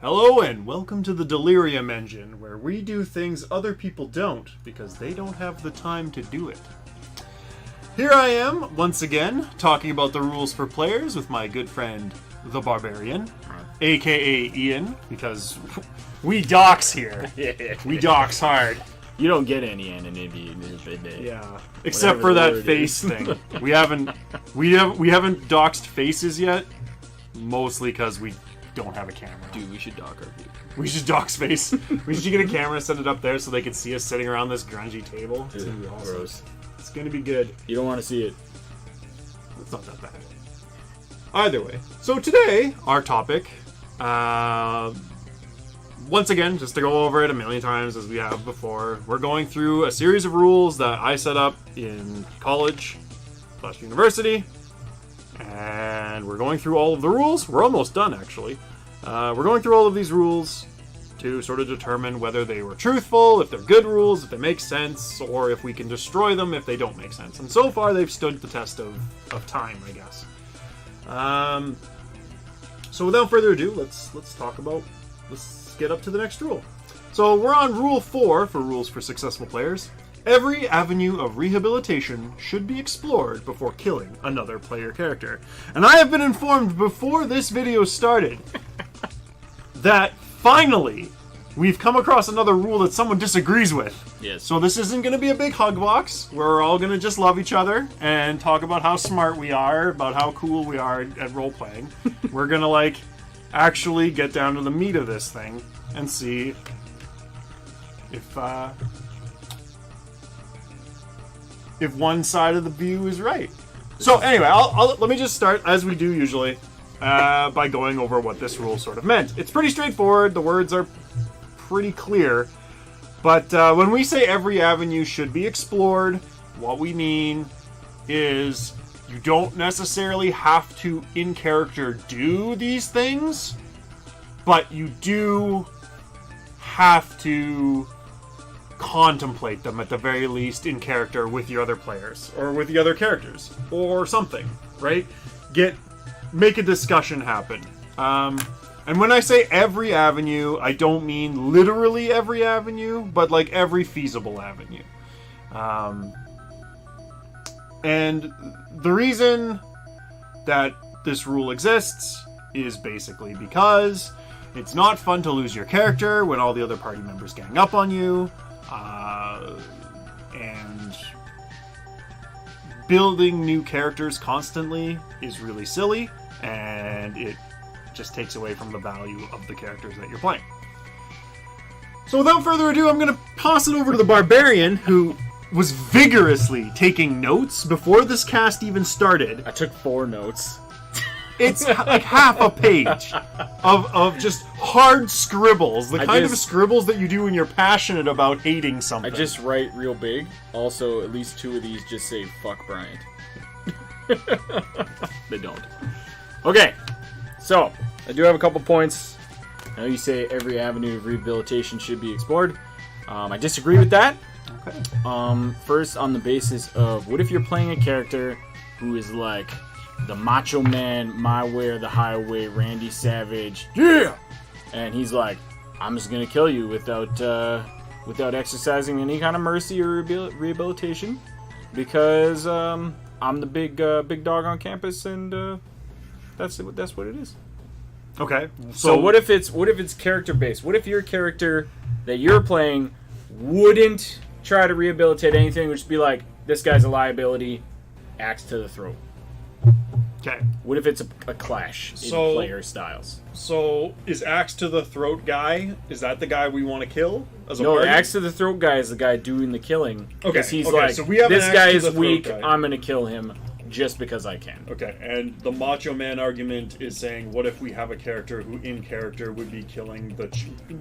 Hello and welcome to the Delirium engine, where we do things other people don't because they don't have the time to do it. Here I am, once again, talking about the rules for players with my good friend, the Barbarian, aka Ian, because we dox here. We dox hard. You don't get any anonymity in this day. Yeah, except for that face thing. We haven't doxed faces yet, mostly because we don't have a camera. Dude, we should dock our people. We should dox face. We should get a camera, set it up there so they can see us sitting around this grungy table. It's gonna be awesome. Gross. It's gonna be good. You don't want to see it. It's not that bad. Either way. So today, our topic, once again, just to go over it a million times as we have before, we're going through a series of rules that I set up in college/university. And we're going through all of the rules. We're almost done, actually. We're going through all of these rules to sort of determine whether they were truthful, if they're good rules, if they make sense, or if we can destroy them if they don't make sense. And so far, they've stood the test of time, I guess. So without further ado, let's get up to the next rule. So we're on Rule 4 for Rules for Successful Players. Every avenue of rehabilitation should be explored before killing another player character. And I have been informed before this video started that finally we've come across another rule that someone disagrees with. Yes. So this isn't going to be a big hug box. We're all going to just love each other and talk about how smart we are, about how cool we are at role-playing. We're going to, actually get down to the meat of this thing and see if one side of the view is right. So anyway, let me just start, as we do usually, by going over what this rule sort of meant. It's pretty straightforward. The words are pretty clear. But when we say every avenue should be explored, what we mean is you don't necessarily have to, in character, do these things, but you do have to contemplate them at the very least in character with your other players or with the other characters or something, right? Make a discussion happen. And when I say every avenue, I don't mean literally every avenue, but every feasible avenue. And the reason that this rule exists is basically because it's not fun to lose your character when all the other party members gang up on you. And building new characters constantly is really silly, and it just takes away from the value of the characters that you're playing. So without further ado, I'm going to pass it over to the Barbarian, who was vigorously taking notes before this cast even started. I took 4 notes. It's like half a page of just hard scribbles. The kind of scribbles that you do when you're passionate about hating something. I just write real big. Also, at least 2 of these just say, fuck Bryant. They don't. Okay, so, I do have a couple points. I know you say every avenue of rehabilitation should be explored. I disagree with that. Okay. First, on the basis of, what if you're playing a character who is like the Macho Man, my way or the highway, Randy Savage, yeah, and he's like, I'm just gonna kill you without exercising any kind of mercy or rehabilitation, because I'm the big dog on campus, and that's what it is. Okay. So what if it's character based? What if your character that you're playing wouldn't try to rehabilitate anything, which would be like, this guy's a liability, axe to the throat? Okay. What if it's a clash in player styles? So, is Axe to the Throat guy, is that the guy we want to kill as a No, party? Axe to the Throat guy is the guy doing the killing. Okay, Because he's so we have this an guy Axe to is the Throat weak, guy. I'm going to kill him just because I can. Okay, and the Macho Man argument is saying, what if we have a character who, in character, would be killing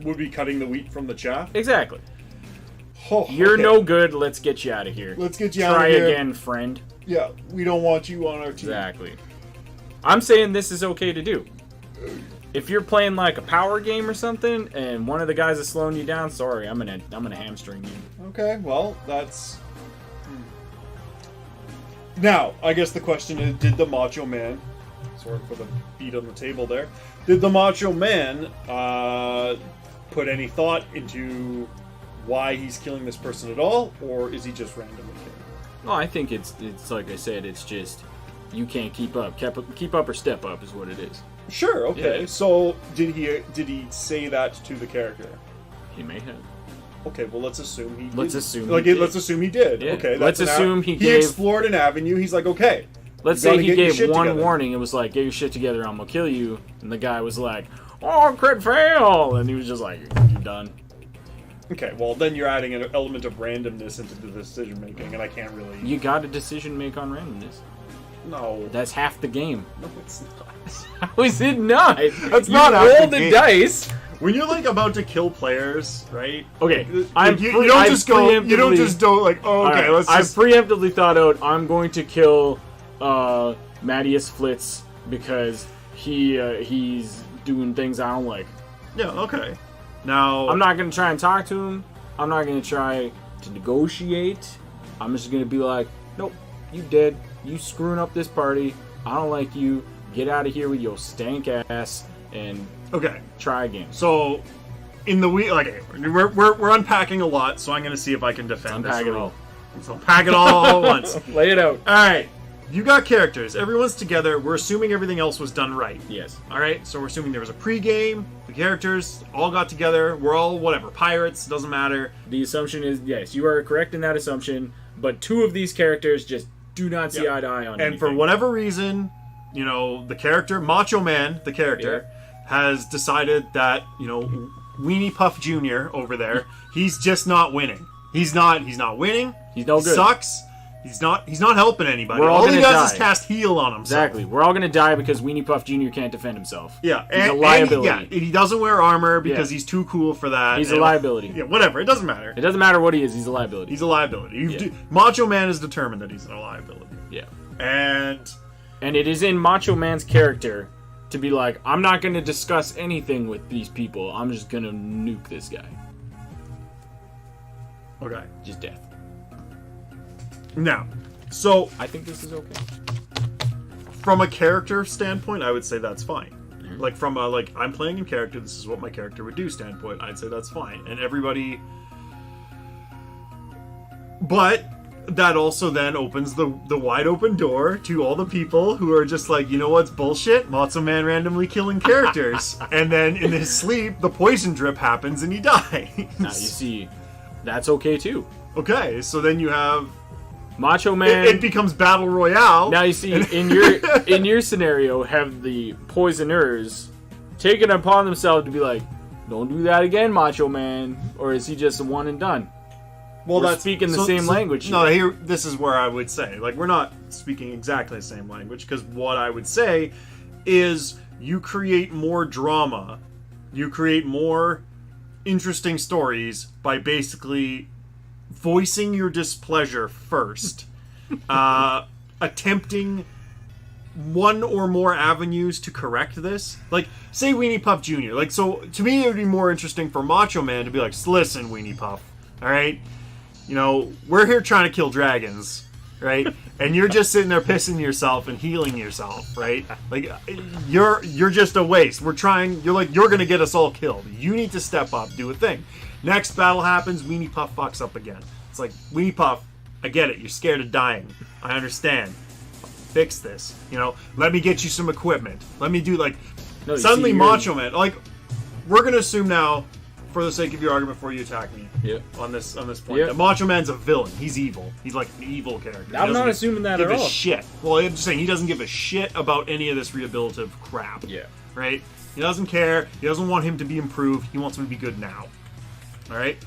would be cutting the wheat from the chaff? Exactly. Oh, You're okay. no good, let's get you out of here. Let's get you out of Try here. again, friend. Yeah, we don't want you on our team. Exactly. I'm saying this is okay to do. If you're playing like a power game or something, and one of the guys is slowing you down, sorry, I'm gonna hamstring you. Okay, well, that's... Now, I guess the question is, did the Macho Man Sorry for the beat on the table there. Did the Macho Man put any thought into why he's killing this person at all, or is he just randomly killing? Well, I think it's like I said, it's just you can't keep up. Keep up or step up is what it is. Sure. Okay. Yeah. So did he say that to the character? He may have. Okay. Well, let's assume he. Let's did. assume. Like, he did. let's assume he did. Yeah. Okay. Let's assume he he explored an avenue. He's like, okay. Let's you say gotta he get your gave shit one together. warning. It was like, get your shit together, I'm gonna kill you. And the guy was like, oh, crit fail. And he was just like, you're done. Okay. Well, then you're adding an element of randomness into the decision making, and I can't really. You got a decision make on randomness. No. That's half the game. No, it's not. How is it not? That's You not half roll the the game. dice. When you're like about to kill players, right? Okay, Like, you don't just go. You don't just go like, oh, okay. Alright, Let's I've just. preemptively thought out I'm going to kill Mattias Flitz because he's doing things I don't like. Yeah. Okay. Now I'm not gonna try and talk to him. I'm not gonna try to negotiate. I'm just gonna be like, nope, you dead. You screwing up this party. I don't like you. Get out of here with your stank ass and Okay. try again. So, in the week, like we're unpacking a lot, so I'm gonna see if I can defend Unpack this. it all. So unpack it all at once. Lay it out. All right. You got characters. Everyone's together. We're assuming everything else was done right. Yes. All right. So we're assuming there was a pregame. The characters all got together. We're all whatever pirates. Doesn't matter. The assumption is yes, you are correct in that assumption. But two of these characters just do not see eye to eye on And anything. for whatever reason, you know, the character Macho Man, the character, has decided that Weenie Puff Jr. over there, he's just not winning. He's not winning. He's no good. Sucks. He's not helping anybody. We're all he gonna does is die. cast heal on himself. Exactly. We're all gonna die because Weenie Puff Jr. can't defend himself. Yeah. He's a and liability. he doesn't wear armor because Yeah. he's too cool for that. He's a And- liability. Yeah, whatever. It doesn't matter. It doesn't matter what he is. He's a liability. He's a liability. Yeah. Macho Man is determined that he's a liability. Yeah. And it is in Macho Man's character to be like, I'm not gonna discuss anything with these people. I'm just gonna nuke this guy. okay. Just death. Now, so I think this is okay. from a character standpoint, I would say that's fine. Like from a I'm playing in character, this is what my character would do standpoint, I'd say that's fine. And everybody, but that also then opens the wide open door to all the people who are just like, you know what's bullshit? Macho Man randomly killing characters. And then in his sleep, the poison drip happens and he dies. Now you see, that's okay too. Okay, so then you have Macho Man. it becomes battle royale. Now you see, in your scenario, have the poisoners taken upon themselves to be like, don't do that again, Macho Man, or is he just a one and done? Well, We're speaking the same language No, here. this is where I would say, we're not speaking exactly the same language, because what I would say is you create more drama, you create more interesting stories by basically voicing your displeasure first, attempting one or more avenues to correct this. Like, say Weenie Puff Jr. So to me, it would be more interesting for Macho Man to be like, listen, Weenie Puff, all right? We're here trying to kill dragons, right? And you're just sitting there pissing yourself and healing yourself, right? Like, you're just a waste. You're gonna get us all killed. You need to step up, do a thing. Next battle happens, Weenie Puff fucks up again. It's like, Weenie Puff, I get it. You're scared of dying. I understand. Fix this. Let me get you some equipment. Let me do suddenly Macho Man. We're gonna assume now, for the sake of your argument, before you attack me, on this point, that Macho Man's a villain. He's evil. He's like an evil character. I'm not assuming that give at a all. shit. Well, I'm just saying he doesn't give a shit about any of this rehabilitative crap. Yeah. Right? He doesn't care. He doesn't want him to be improved. He wants him to be good now. All right?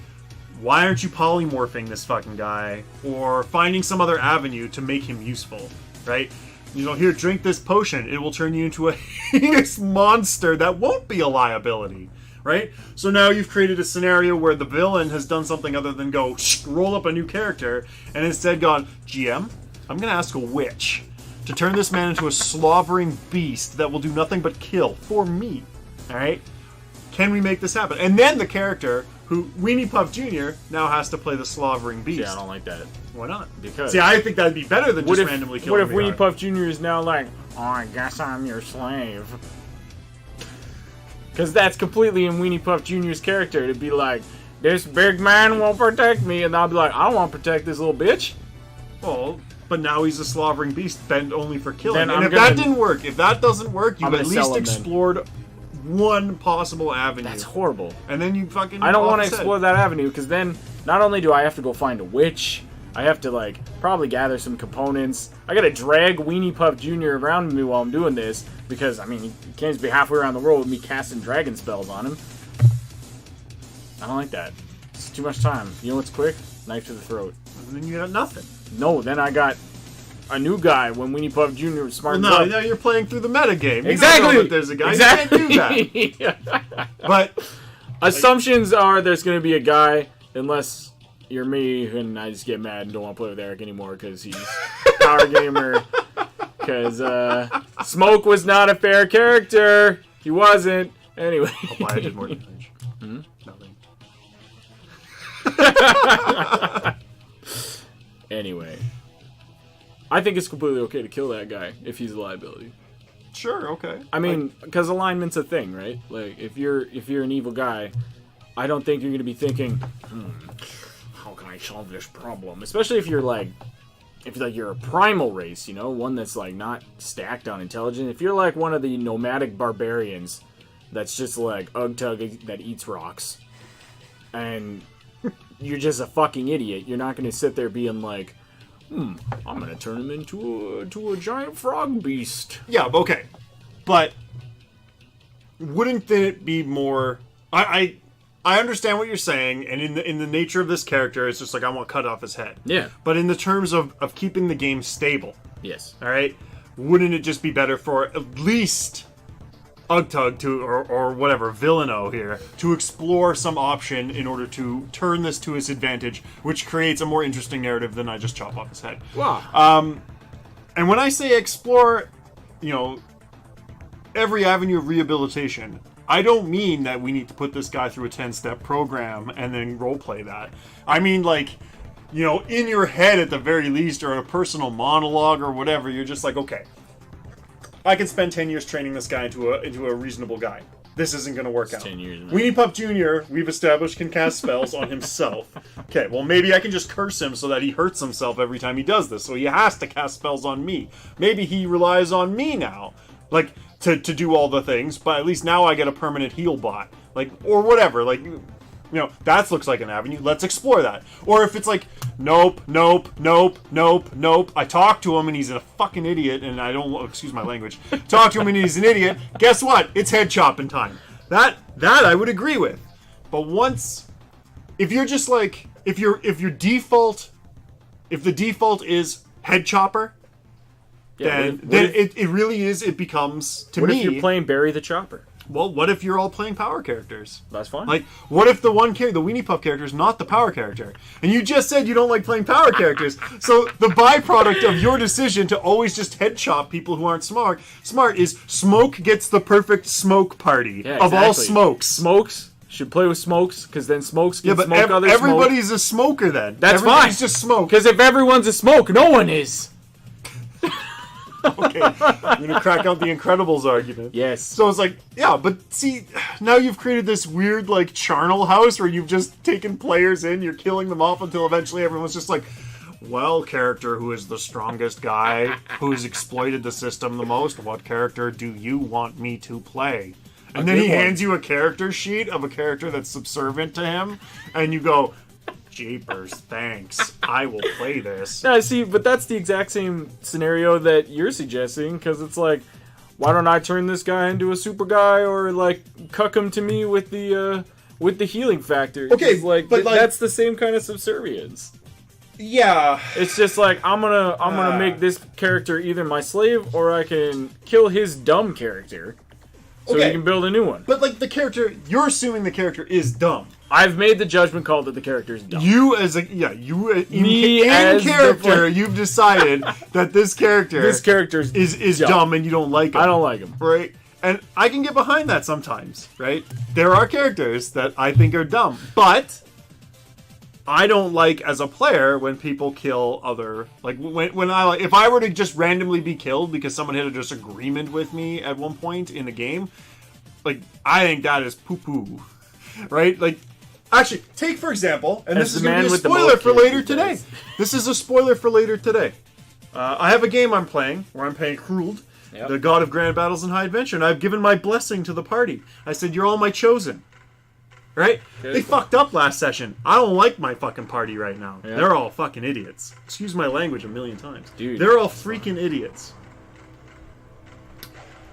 Why aren't you polymorphing this fucking guy or finding some other avenue to make him useful? Right? Here, drink this potion. It will turn you into a hideous monster that won't be a liability. Right? So now you've created a scenario where the villain has done something other than go roll up a new character and instead gone, GM, I'm going to ask a witch to turn this man into a slobbering beast that will do nothing but kill for me. All right? Can we make this happen? And then the character who Weenie Puff Jr. now has to play the Slavering Beast. Yeah, I don't like that. Why not? Because see, I think that'd be better than just randomly killing. What if the Weenie guy. Puff Jr. is now like, oh, I guess I'm your slave? Because that's completely in Weenie Puff Jr.'s character to be like, this big man won't protect me, and I'll be like, I don't want to protect this little bitch. Well, but now he's a Slavering Beast bent only for killing. Then And if that didn't work, if that doesn't work, you've at least explored one possible avenue. That's horrible. And then you fucking... I don't want to explore that avenue, because then not only do I have to go find a witch, I have to, like, probably gather some components. I gotta drag Weenie Puff Jr. around with me while I'm doing this, because, I mean, he can't just be halfway around the world with me casting dragon spells on him. I don't like that. It's too much time. You know what's quick? Knife to the throat. And then you got nothing. No, then I got a new guy when Weenie Puff Jr. was smart Well, enough. no, you're playing through the metagame. Exactly. You don't know that there's a guy. Exactly. You can't do that. But assumptions are there's going to be a guy, unless you're me and I just get mad and don't want to play with Eric anymore because he's power gamer. Because Smoke was not a fair character. He wasn't. Anyway. I'll buy I did more damage. Nothing. Anyway. I think it's completely okay to kill that guy if he's a liability. Sure, okay. I mean, because alignment's a thing, right? Like, if you're an evil guy, I don't think you're going to be thinking, how can I solve this problem? Especially if you're like, you're a primal race, you know, one that's like not stacked on intelligence. If you're like one of the nomadic barbarians that's just like Ugtug that eats rocks, and you're just a fucking idiot, you're not going to sit there being like, I'm gonna turn him into a giant frog beast. Yeah, okay. But wouldn't it be more... I understand what you're saying, and in the nature of this character, it's just like, I want to cut off his head. Yeah. But in the terms of keeping the game stable, Yes. alright, wouldn't it just be better for at least Ugtug to, or whatever, Villaino here, to explore some option in order to turn this to his advantage, which creates a more interesting narrative than I just chop off his head. Wow. And when I say explore, you know, every avenue of rehabilitation, I don't mean that we need to put this guy through a 10-step program and then roleplay that. I mean, like, you know, in your head at the very least, or a personal monologue or whatever, you're just like, okay, I can spend 10 years training this guy into a reasonable guy. This isn't going to work out. 10 years. Weenie Puff Jr., we've established, can cast spells on himself. Okay, well, maybe I can just curse him so that he hurts himself every time he does this. So he has to cast spells on me. Maybe he relies on me now, like, to do all the things, but at least now I get a permanent heal bot. Like, or whatever, like... You know, that looks like an avenue. Let's explore that. Or if it's like, nope. I talk to him and he's a fucking idiot, and I don't, excuse my language. Talk to him and he's an idiot. Guess what? It's head chopping time. That I would agree with. But once, if you're just like, if the default is head chopper, Yeah, then it really is. It becomes to what me. if you're playing Barry the Chopper? Well, what if you're all playing power characters? That's fine. Like, what if the Weenie Puff character is not the power character? And you just said you don't like playing power characters. So the byproduct of your decision to always just head chop people who aren't smart is Smoke gets the perfect smoke party of all smokes. Smokes should play with Smokes, because then Smokes can smoke other everybody's a smoker then. That's Everybody's fine. just smoke. Because if everyone's a smoke, no one is. Okay, I'm gonna crack out the Incredibles argument. Yes. So it's like, yeah, but see, now you've created this weird, like, charnel house where you've just taken players in, you're killing them off until eventually everyone's just like, well, character who is the strongest guy, who's exploited the system the most, what character do you want me to play? And then he hands you a character sheet of a character that's subservient to him, and you go, jeepers, thanks. I will play this. Yeah, see, but that's the exact same scenario that you're suggesting, because it's like, why don't I turn this guy into a super guy, or like cuck him to me with the healing factor? Okay, like, but that's the same kind of subservience. Yeah, it's just like I'm gonna make this character either my slave, or I can kill his dumb character, so we can build a new one. But like the character, you're assuming the character is dumb. I've made the judgment call that the character is dumb. You as a in character, you've decided that this character is dumb and you don't like him. I don't like him. Right? And I can get behind that sometimes, right? There are characters that I think are dumb, but I don't like as a player when people kill other, like when I like, if I were to just randomly be killed because someone had a disagreement with me at one point in the game, like I think that is poo-poo, right? Like, actually, take for example, and this is going to be a spoiler for later today. This is a spoiler for later today. I have a game I'm playing where I'm playing Hruld, the god of grand battles and high adventure, and I've given my blessing to the party. I said, "You're all my chosen." Right? Okay. They fucked up last session. I don't like my fucking party right now. Yeah. They're all fucking idiots. Excuse my language a million times. Dude, they're all freaking idiots.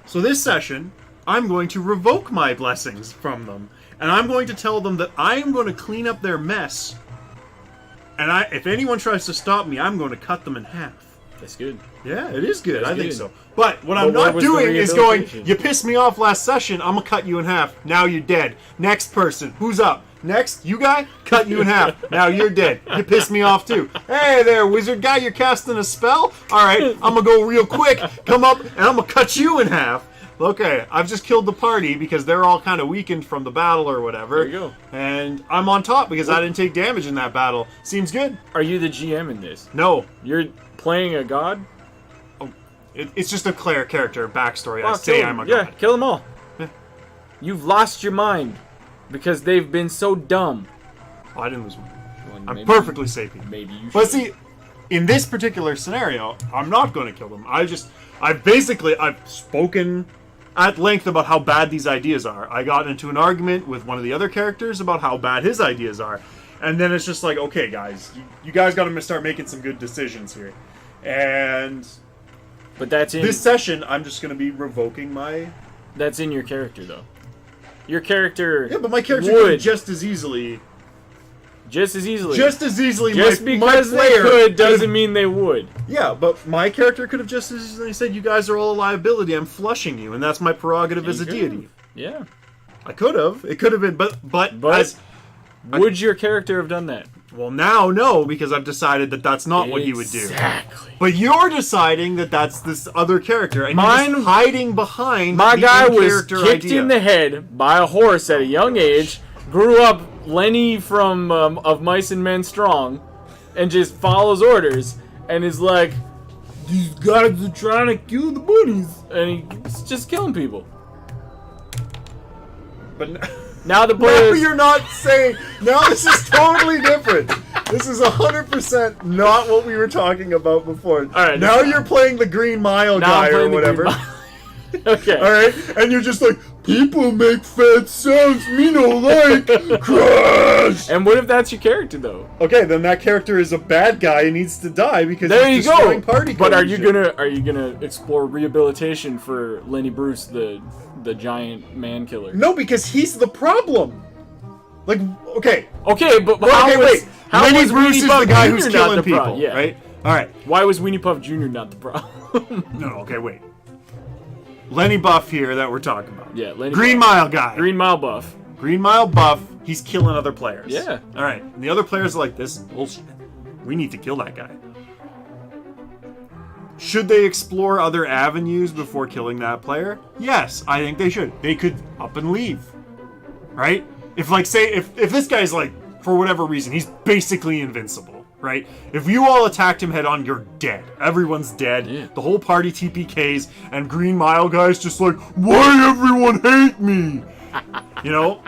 So this session, I'm going to revoke my blessings from them. And I'm going to tell them that I am going to clean up their mess. And if anyone tries to stop me, I'm going to cut them in half. That's good. Yeah, it is good. I think so. But what I'm not doing is going, you pissed me off last session, I'm going to cut you in half. Now you're dead. Next person. Who's up? Next, you guy? Cut you in half. Now you're dead. You pissed me off too. Hey there, wizard guy, you're casting a spell? Alright, I'm going to go real quick, come up, and I'm going to cut you in half. Okay, I've just killed the party because they're all kind of weakened from the battle or whatever. There you go. And I'm on top because I didn't take damage in that battle. Seems good. Are you the GM in this? No. You're playing a god? Oh, it's just a Claire character backstory. I say I'm a god. Yeah, kill them all. Yeah. You've lost your mind because they've been so dumb. Oh, I didn't lose mine. Well, I'm perfectly sapient. Maybe you should. But see, in this particular scenario, I'm not going to kill them. I've spoken at length about how bad these ideas are. I got into an argument with one of the other characters about how bad his ideas are. And then it's just like, okay, guys, you guys got to start making some good decisions here. And but that's in this session, I'm just going to be revoking my... That's in your character, though. Your character Yeah, but my character could just as easily... Just as easily. Just because my they could doesn't mean they would. Yeah, but my character could have just as easily said, you guys are all a liability, I'm flushing you, and that's my prerogative as a deity. Yeah. I could have. It could have been, but would your character have done that? Well, now, no, because I've decided that that's not what he would do. Exactly. But you're deciding that that's this other character, and you're just hiding behind my guy was kicked idea. in the head by a horse at a young age, grew up Lenny from Of Mice and Men Strong, and just follows orders, and is like, these guys are trying to kill the bunnies, and he's just killing people. But now the players... No, you're not saying... Now this is totally different. This is 100% not what we were talking about before. Alright. Now you're playing the Green Mile guy or whatever. Okay. Alright? And you're just like, people make fat sounds me no like. Crash! And what if that's your character, though? Okay, then that character is a bad guy and needs to die because there he's you destroying go. party But cohesion. are you gonna explore rehabilitation for Lenny Bruce, the giant man killer? No, because he's the problem. Like, okay. Okay, but how Lenny was Bruce Weenie is Puff the guy Jr. who's not killing the people, problem? Yeah. right? All right. Why was Weenie Puff Jr. not the problem? No, okay, wait. Lenny Buff here that we're talking about. Yeah, Lenny Green Buff. Mile guy. Green Mile Buff. Green Mile Buff, he's killing other players. Yeah. All right. And the other players are like, this is bullshit. We need to kill that guy. Should they explore other avenues before killing that player? Yes, I think they should. They could up and leave. Right? If, like, say, if this guy's, like, for whatever reason, he's basically invincible, right? If you all attacked him head on, you're dead. Everyone's dead. Yeah. The whole party TPKs, and Green Mile guy's just like, why everyone hate me? You know?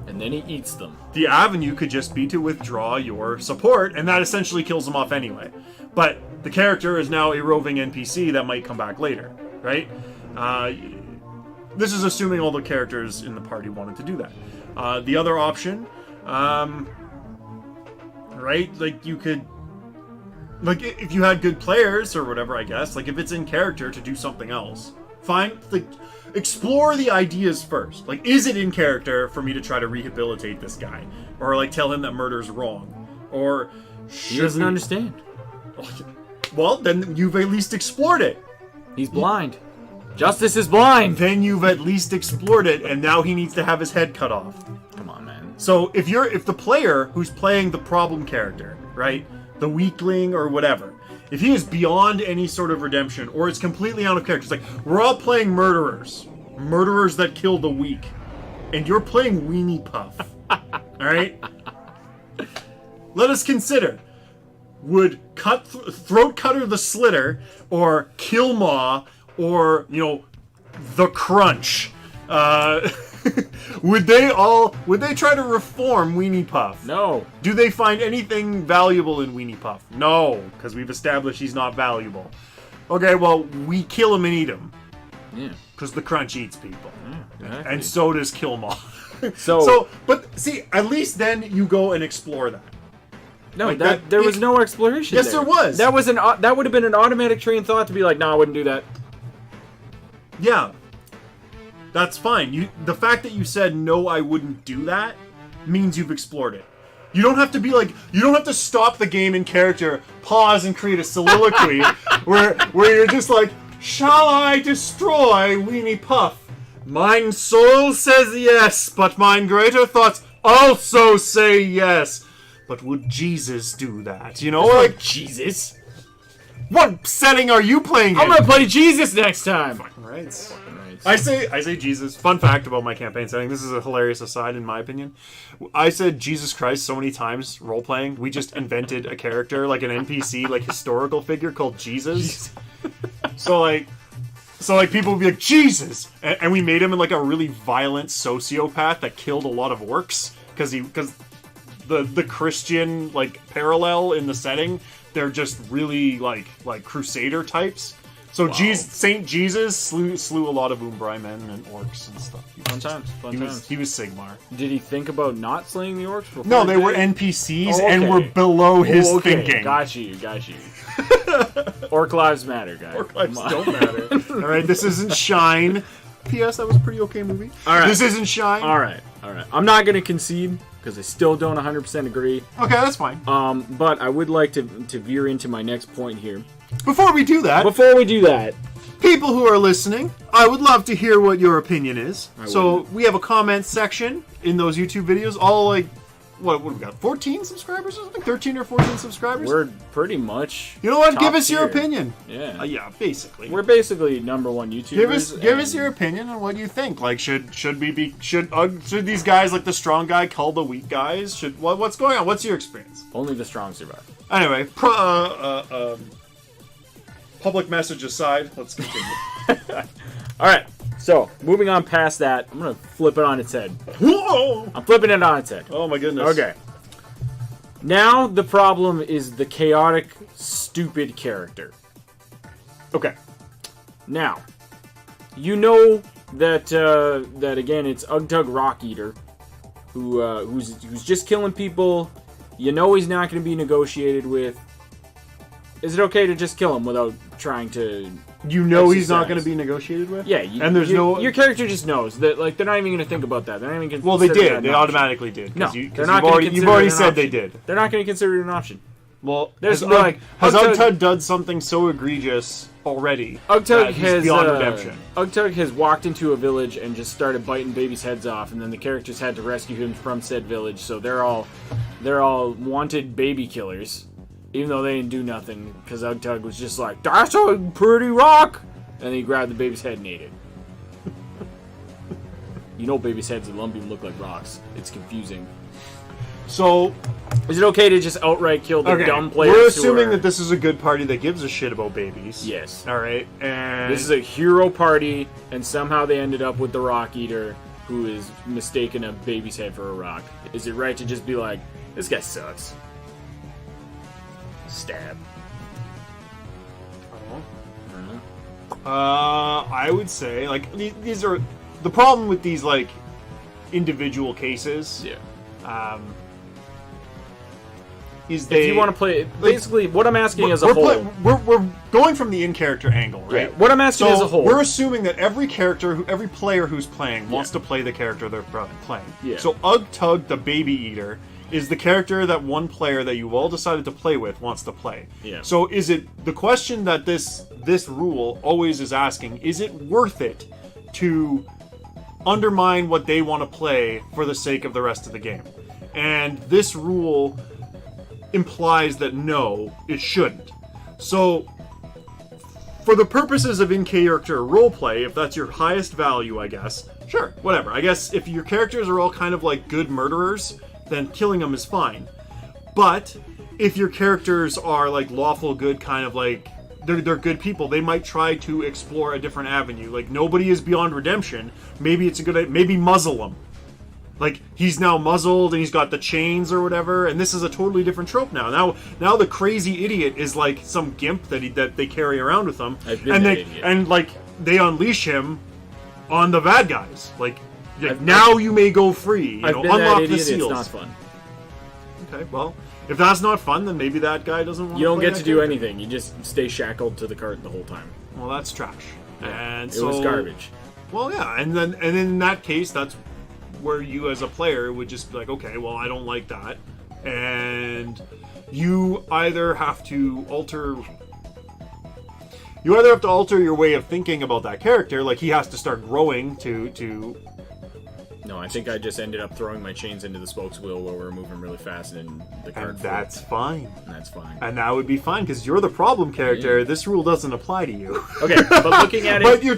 And then he eats them. The avenue could just be to withdraw your support, and that essentially kills them off anyway. But the character is now a roving NPC that might come back later, right? This is assuming all the characters in the party wanted to do that. The other option, right? Like, you could... Like, if you had good players or whatever, I guess, like, if it's in character to do something else, fine. Like, explore the ideas first. Like, is it in character for me to try to rehabilitate this guy? Or, like, tell him that murder's wrong? Or... He doesn't understand. Well, then you've at least explored it. He's blind. Justice is blind. Then you've at least explored it, and now he needs to have his head cut off. Come on, man. So if the player who's playing the problem character, right, the weakling or whatever, if he is beyond any sort of redemption, or it's completely out of character, it's like, we're all playing murderers, murderers that kill the weak, and you're playing Weenie Puff. Alright? Let us consider. Would Throat Cutter the Slitter, or Kill Maw, or, the Crunch, would they try to reform Weenie Puff? No. Do they find anything valuable in Weenie Puff? No, because we've established he's not valuable. Okay, well, we kill him and eat him. Yeah. Because the Crunch eats people. Yeah, exactly. And so does Kill Maw. But see, at least then you go and explore that. No, there was no exploration. Yes, there was. That would have been an automatic train of thought to be like, no, I wouldn't do that. Yeah. That's fine. The fact that you said, no, I wouldn't do that, means you've explored it. You don't have to be like, you don't have to stop the game in character, pause and create a soliloquy where you're just like, shall I destroy Weenie Puff? Mine soul says yes, but mine greater thoughts also say yes. But would Jesus do that? Like Jesus. What setting are you playing in? I'm gonna play Jesus next time. Right. I say Jesus. Fun fact about my campaign setting. This is a hilarious aside, in my opinion. I said Jesus Christ so many times role playing. We just invented a character, like an NPC, like historical figure called Jesus. So people would be like, Jesus, and we made him like a really violent sociopath that killed a lot of orcs because the Christian parallel in the setting, they're just really like crusader types. So wow. Saint Jesus slew a lot of Umbrai men and orcs and stuff. Fun times. He was Sigmar. Did he think about not slaying the orcs before? No, they were NPCs and were below his thinking. Got you. Orc lives matter, guys. Orc lives don't matter. All right, this isn't Shine. P.S. That was a pretty okay movie. All right. This isn't Shine. All right. I'm not going to concede because I still don't 100% agree. Okay, that's fine. But I would like to veer into my next point here. Before we do that, people who are listening, I would love to hear what your opinion is. We have a comment section in those YouTube videos. All what we got? 14 subscribers or something? 13 or 14 subscribers? We're pretty much. You know what? Give us your opinion. Yeah. Yeah, basically. We're basically #1 YouTubers. Give us your opinion on what you think. Like, should these guys, like the strong guy, cull the weak guys? What's going on? What's your experience? Only the strong survive. Anyway, public message aside, let's continue. All right. So, moving on past that, I'm going to flip it on its head. Whoa! I'm flipping it on its head. Oh my goodness. Okay. Now the problem is the chaotic, stupid character. Okay. Now, you know that again, it's Ugtug Rock Eater, who's just killing people. You know he's not going to be negotiated with. Is it okay to just kill him without trying to? You know he's not going to be negotiated with? Yeah, and there's your character just knows that they're not even going to think about that. They're not even well, they did. They automatically did. No, they're not going to consider. You've already said they did. They're not going to consider it an option. Well, has Ugtug done something so egregious already? Ugtug has beyond redemption. Ugtug has walked into a village and just started biting babies' heads off, and then the characters had to rescue him from said village. So they're all wanted baby killers. Even though they didn't do nothing, because Ugtug was just like, that's a pretty rock! And he grabbed the baby's head and ate it. You know babies' heads and lumpy look like rocks. It's confusing. So, is it okay to just outright kill the dumb players? We're assuming that this is a good party that gives a shit about babies. Yes. Alright, and this is a hero party, and somehow they ended up with the Rock Eater, who is mistaken a baby's head for a rock. Is it right to just be like, this guy sucks? Stab. I would say, these are the problem with these individual cases. Yeah. If you want to play, basically, what I'm asking as a whole, we're going from the in-character angle, right? Yeah. What I'm asking as a whole, we're assuming that every player who's playing wants to play the character they're playing. Yeah. So Ugtug, the Baby Eater, is the character that one player that you all decided to play with wants to play. Yeah. So is it the question that this rule always is asking, is it worth it to undermine what they want to play for the sake of the rest of the game? And this rule implies that no, it shouldn't. So for the purposes of in-character roleplay, if that's your highest value, I guess, sure, whatever. I guess if your characters are all kind of like good murderers, then killing them is fine. But if your characters are like lawful good, kind of like they're good people, they might try to explore a different avenue. Like, nobody is beyond redemption. Maybe it's a good, maybe muzzle him. Like, he's now muzzled and he's got the chains or whatever, and this is a totally different trope now. Now the crazy idiot is like some gimp that they carry around with them, and like they unleash him on the bad guys. Like, now you may go free. You know, unlock the seals. It's not fun. Okay, well, if that's not fun, then maybe that guy doesn't want to. You don't get to do anything. You just stay shackled to the cart the whole time. Well, that's trash. Yeah, And it was garbage. Well, yeah, and in that case, that's where you as a player would just be like, okay, well, I don't like that, and you either have to alter your way of thinking about that character. Like, he has to start growing to No, I think I just ended up throwing my chains into the spokes wheel while we were moving really fast, and the cart. And that's fine. That's fine. And that would be fine because you're the problem character. Yeah. This rule doesn't apply to you. Okay, but looking at it, but you're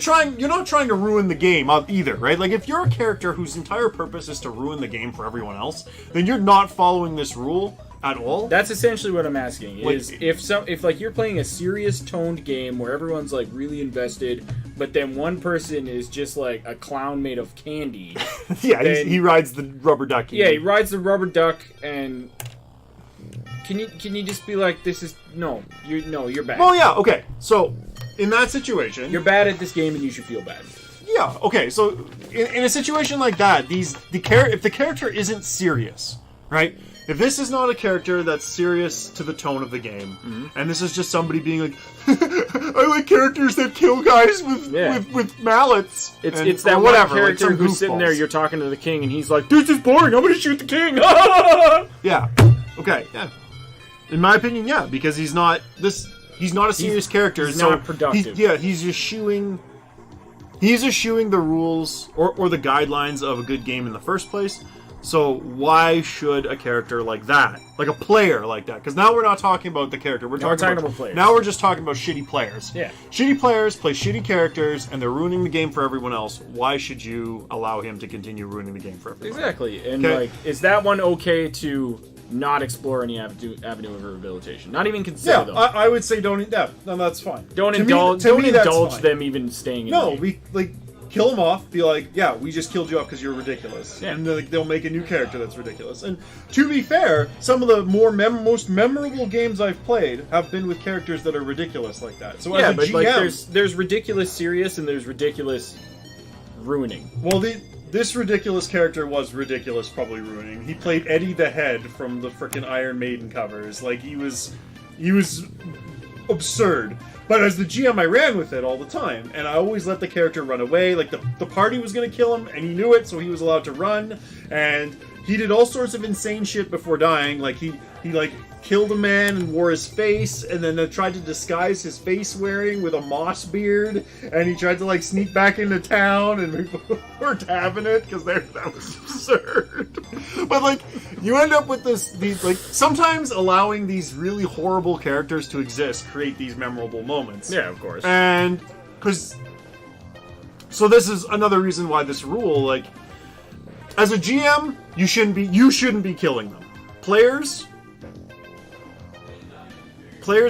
not trying to ruin the game either, right? Like, if you're a character whose entire purpose is to ruin the game for everyone else, then you're not following this rule at all. That's essentially what I'm asking. Is if like you're playing a serious toned game where everyone's like really invested, but then one person is just like a clown made of candy. Yeah, he rides the rubber duck. Yeah, he rides the rubber duck, and can you just be like, this is you're bad. Well, yeah, okay. So in that situation, you're bad at this game, and you should feel bad. Yeah, okay. So in a situation like that, if the character isn't serious, right? If this is not a character that's serious to the tone of the game, and this is just somebody being like, I like characters that kill guys with mallets. It's that whatever, one character like who's sitting there, you're talking to the king, and he's like, this is boring, I'm gonna shoot the king! Yeah. Okay, yeah. In my opinion, yeah, because he's not a serious character. He's not productive. He's just eschewing the rules or the guidelines of a good game in the first place. So why should a character like that, like a player like that, because now we're not talking about the character, we're talking about players. Now we're just talking about shitty players. Yeah. Shitty players play shitty characters, and they're ruining the game for everyone else. Why should you allow him to continue ruining the game for everyone? Exactly. And like, is that one okay to not explore any avenue of rehabilitation? Not even consider them. I would say don't. Yeah, no, that's fine. Don't indulge them even staying in the game. Kill them off, be like, yeah, we just killed you off because you're ridiculous. Yeah. And they'll make a new character that's ridiculous. And to be fair, some of the most memorable games I've played have been with characters that are ridiculous like that. So as a GM, like there's ridiculous serious and there's ridiculous ruining. Well, this ridiculous character was ridiculous, probably ruining. He played Eddie the Head from the frickin' Iron Maiden covers. Like, he was absurd. But as the GM, I ran with it all the time, and I always let the character run away. Like, the party was going to kill him, and he knew it, so he was allowed to run. And he did all sorts of insane shit before dying. Like, he killed a man and wore his face, and then tried to disguise his face wearing with a moss beard, and he tried to, like, sneak back into town, and we weren't having it, because that was absurd. But, like, you end up with these, like, sometimes allowing these really horrible characters to exist create these memorable moments. Yeah, of course. And, so this is another reason why this rule, like, as a GM, you shouldn't be killing them. Players,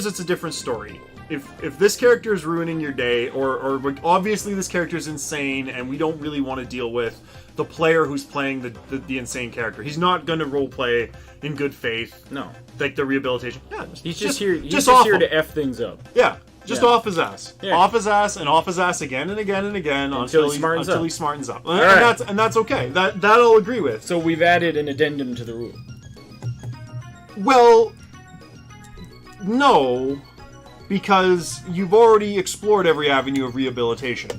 it's a different story. If this character is ruining your day, or like, obviously this character is insane, and we don't really want to deal with the player who's playing the insane character. He's not going to roleplay in good faith. No, like the rehabilitation. Yeah, he's just here. He's just here to f things up. Yeah, just off his ass, off his ass, and off his ass again and again and again until he smartens up. And that's okay. That I'll agree with. So we've added an addendum to the rule. Well, no, because you've already explored every avenue of rehabilitation.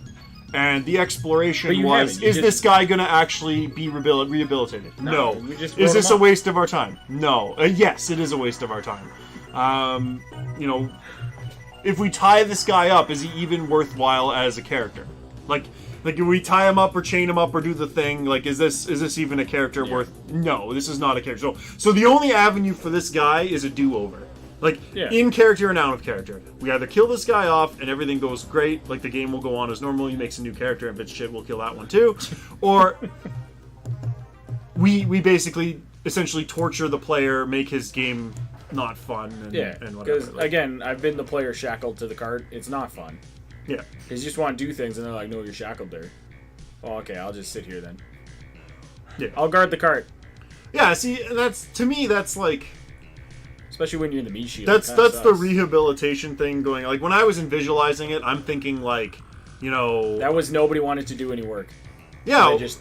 And the exploration was, this guy going to actually be rehabilitated? No. Is this a waste of our time? No. Yes, it is a waste of our time. If we tie this guy up, is he even worthwhile as a character? Like if we tie him up or chain him up or do the thing, like, is this even a character worth? No, this is not a character. So the only avenue for this guy is a do-over. Like, Yeah. in character and out of character. We either kill this guy off and everything goes great, like the game will go on as normal, he makes a new character, and if it's shit, we'll kill that one too. Or we basically essentially torture the player, make his game not fun, and, Yeah, and whatever. because, again, I've been the player shackled to the cart. It's not fun. Yeah. Because you just want to do things, and they're like, no, you're shackled there. Oh, okay, I'll just sit here then. Yeah. I'll guard the cart. Yeah, see, that's, to me, that's like... Especially when you're in the meat shield. That's It kinda the sucks. rehabilitation thing going. Like, when I was visualizing it, I'm thinking, like, you know... That was nobody wanted to do any work. yeah, They just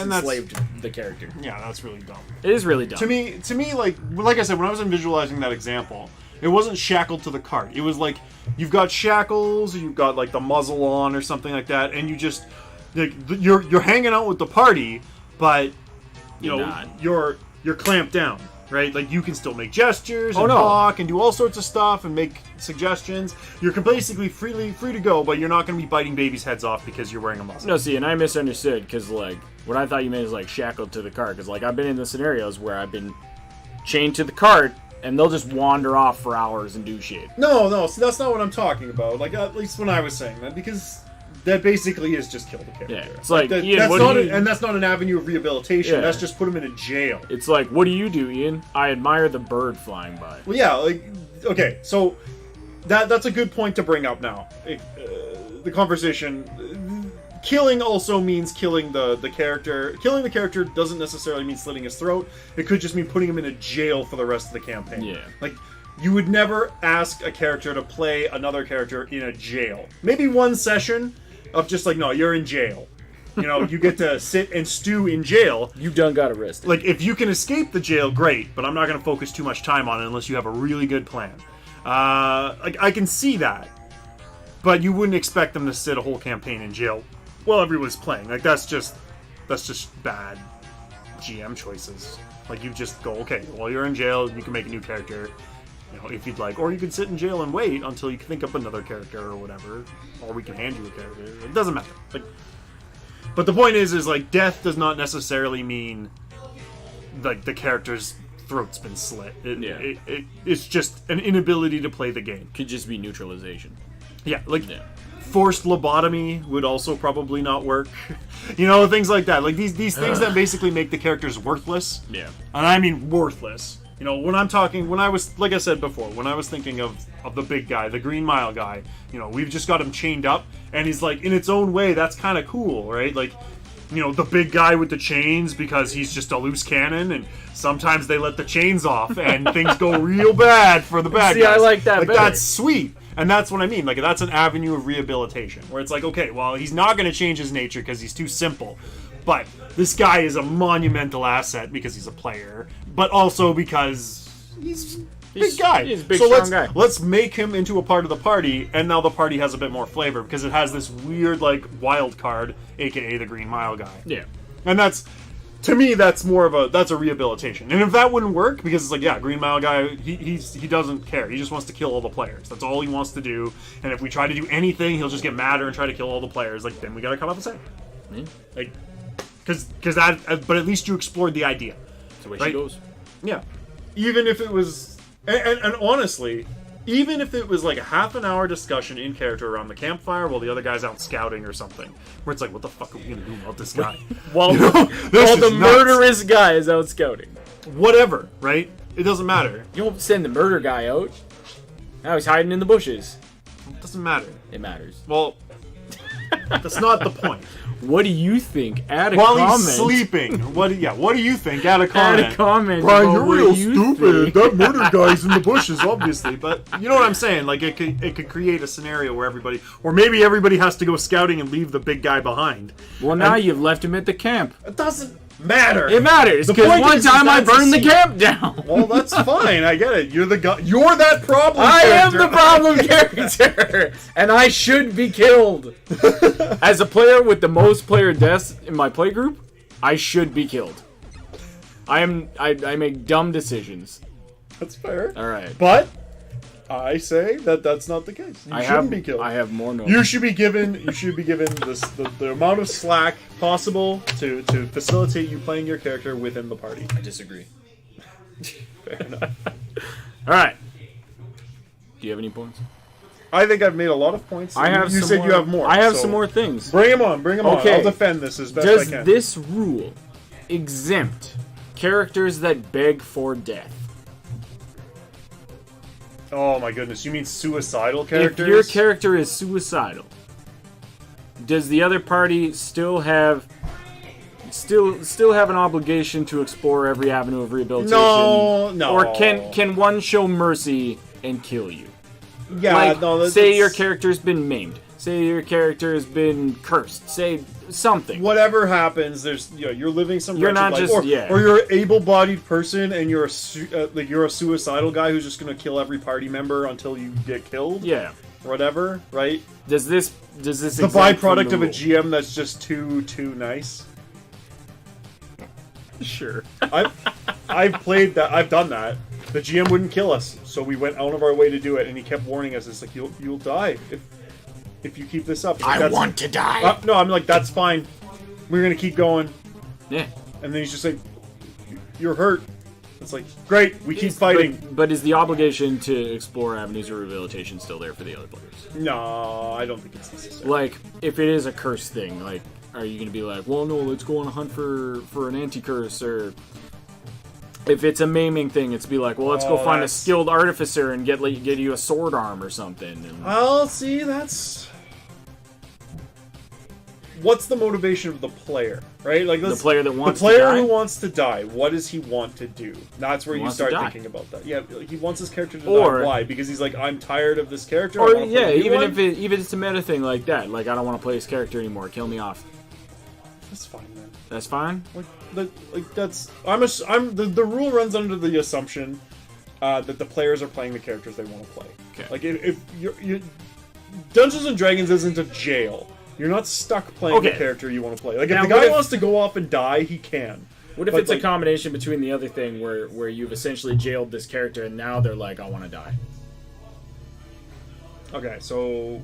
and that's, enslaved the character. yeah, that's really dumb. It is really dumb. To me, like I said, when I was visualizing that example, it wasn't shackled to the cart. It was like, you've got shackles, you've got, like, the muzzle on or something like that, and you just... Like, you're hanging out with the party, but, you know, not. you're clamped down. Right? Like, you can still make gestures Oh, and no. talk and do all sorts of stuff and make suggestions. You're basically free to go, but you're not going to be biting babies' heads off because you're wearing a muzzle. No, see, and I misunderstood, because, like, what I thought you meant is, like, shackled to the cart. Because, like, I've been in the scenarios where I've been chained to the cart, and they'll just wander off for hours and do shit. No, see, that's not what I'm talking about. Like, at least when I was saying that, because that basically is just kill the character. Yeah, it's like, Ian, that's what not do you... and that's not an avenue of rehabilitation. Yeah. That's just put him in a jail. It's like, what do you do, Ian? I admire the bird flying by. Well, yeah, like, okay, so that's a good point to bring up now. The conversation, killing also means killing the character. Killing the character doesn't necessarily mean slitting his throat. It could just mean putting him in a jail for the rest of the campaign. Yeah. Like, you would never ask a character to play another character in a jail. Maybe one session of just like, no, you're in jail. You know, you get to sit and stew in jail. You done got arrested. Like, if you can escape the jail, great, but I'm not going to focus too much time on it unless you have a really good plan. Like, I can see that, but you wouldn't expect them to sit a whole campaign in jail while everyone's playing. Like, that's just bad GM choices. Like, you just go, okay, while you're in jail, you can make a new character, you know, if you'd like, or you could sit in jail and wait until you can think up another character or whatever, or we can hand you a character. It doesn't matter. Like, but the point is like, death does not necessarily mean like the character's throat's been slit. It's just an inability to play the game. Could just be neutralization. Yeah, like forced lobotomy would also probably not work. You know, things like that. Like these things that basically make the characters worthless. Yeah. And I mean worthless. You know, when I was, like I said before, when I was thinking of the big guy, the Green Mile guy, you know, we've just got him chained up, and he's like, in its own way, that's kind of cool, right? Like, you know, the big guy with the chains, because he's just a loose cannon, and sometimes they let the chains off, and things go real bad for the bad guys. See, I like that better. That's sweet. And that's what I mean. Like, that's an avenue of rehabilitation, where it's like, okay, well, he's not going to change his nature because he's too simple. But this guy is a monumental asset because he's a player, but also because he's a big guy. He's a big, so strong guy. let's make him into a part of the party, and now the party has a bit more flavor because it has this weird, like, wild card, aka the Green Mile guy. Yeah. And that's, to me, that's a rehabilitation. And if that wouldn't work, because it's like, yeah, Green Mile guy, he doesn't care. He just wants to kill all the players. That's all he wants to do. And if we try to do anything, he'll just get madder and try to kill all the players. Like, then we gotta cut off his head. Like, because that, but at least you explored the idea. That's the way right? she goes. Yeah. Even if it was, and honestly, even if it was like a half an hour discussion in character around the campfire while the other guy's out scouting or something, where it's like, what the fuck are we gonna do about this guy? While, You know, this while the is nuts. murderous guy is out scouting. Whatever, right? It doesn't matter. You don't send the murder guy out. Now he's hiding in the bushes. It doesn't matter. It matters. Well, that's not the point. What do you think? Add a While comment. he's sleeping, what do you think? Add a comment. Add a comment. Brian, about you're what real you stupid. think. That murder guy's in the bushes, obviously. But you know what I'm saying? Like, it could create a scenario where everybody, or maybe everybody has to go scouting and leave the big guy behind. Well, now And you've left him at the camp. it doesn't matter. It matters, The because point one is time I that's a burned the scene. camp down. Well, that's fine. I get it. You're the guy. You're that problem. I am character. the problem character, and I should be killed. As a player with the most player deaths in my playgroup, I should be killed. I make dumb decisions. That's fair. All right. But I say that that's not the case. You shouldn't be killed. I have more notes. You should be given the amount of slack possible to facilitate you playing your character within the party. I disagree. Fair enough. All right. Do you have any points? I think I've made a lot of points. I have. You said more, you have more. I have so some more things. Bring them on. Bring them on. Okay. I'll defend this as best Does I can. this rule exempt characters that beg for death? Oh my goodness! You mean suicidal characters? If your character is suicidal, does the other party still have an obligation to explore every avenue of rehabilitation? No. Or can one show mercy and kill you? Yeah, like, no. Say your character's been maimed. Say your character has been cursed. Say something. Whatever happens, there's you're living some. You're not life. just or you're an able-bodied person and you're you're a suicidal guy who's just gonna kill every party member until you get killed. Yeah. Whatever, right? Does this the exempt byproduct from of the a GM that's just too nice? Sure. I've played that. I've done that. The GM wouldn't kill us, so we went out of our way to do it, and he kept warning us. It's like you'll die if you keep this up. Like, I want to die. No, I'm like, that's fine. We're gonna keep going. Yeah. And then he's just like, you're hurt. It's like, great, we keep fighting. But is the obligation to explore avenues of rehabilitation still there for the other players? No, I don't think it's necessary. Like, if it is a curse thing, like, are you gonna be like, well, no, let's go on a hunt for an anti-curse, or if it's a maiming thing, it's be like, well, let's go find a skilled artificer and get you a sword arm or something. And... Well, see, that's... What's the motivation of the player, right? Like the player that wants the player to die? who wants to die. What does he want to do? That's where you start thinking about that. Yeah, he wants his character to die. Why? Because he's like, I'm tired of this character. Or yeah, even if it's a meta thing like that, like I don't want to play this character anymore. Kill me off. That's fine, man. That's fine. The rule runs under the assumption that the players are playing the characters they want to play. Okay. Like if you're Dungeons and Dragons isn't a jail. You're not stuck playing the character you want to play. Like if the guy wants to go off and die, he can. What if it's a combination between the other thing where you've essentially jailed this character and now they're like, I want to die? Okay, so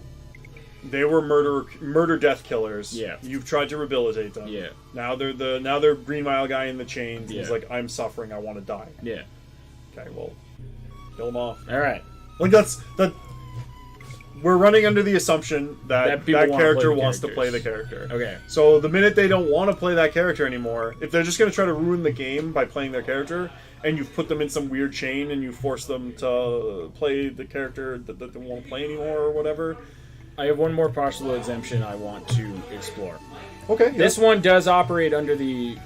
they were murder death killers. Yeah. You've tried to rehabilitate them. Yeah. Now they're Green Mile guy in the chains. Yeah. He's like, I'm suffering. I want to die. Yeah. Okay, well, kill him off. All right. Like that. We're running under the assumption that character wants to play the character. Okay. So the minute they don't want to play that character anymore, if they're just going to try to ruin the game by playing their character, and you've put them in some weird chain and you force them to play the character that they won't play anymore or whatever. I have one more possible exemption I want to explore. Okay. This one does operate under the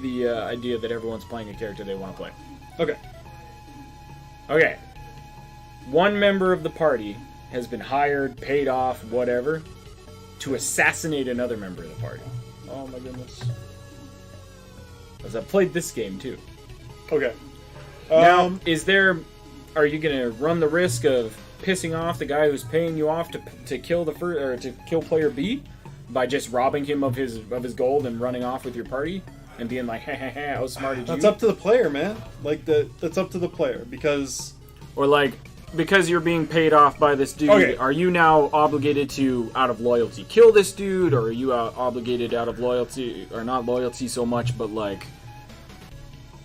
idea that everyone's playing a character they want to play. Okay. Okay. One member of the party has been hired, paid off, whatever, to assassinate another member of the party. Oh my goodness. As I've played this game too. Okay. Now, are you going to run the risk of pissing off the guy who's paying you off to kill to kill player B by just robbing him of his gold and running off with your party and being like, ha ha ha, I outsmarted you? That's up to the player, man. Like that's up to the player because because you're being paid off by this dude, Are you now obligated to, out of loyalty, kill this dude? Or are you obligated out of loyalty, or not loyalty so much, but like...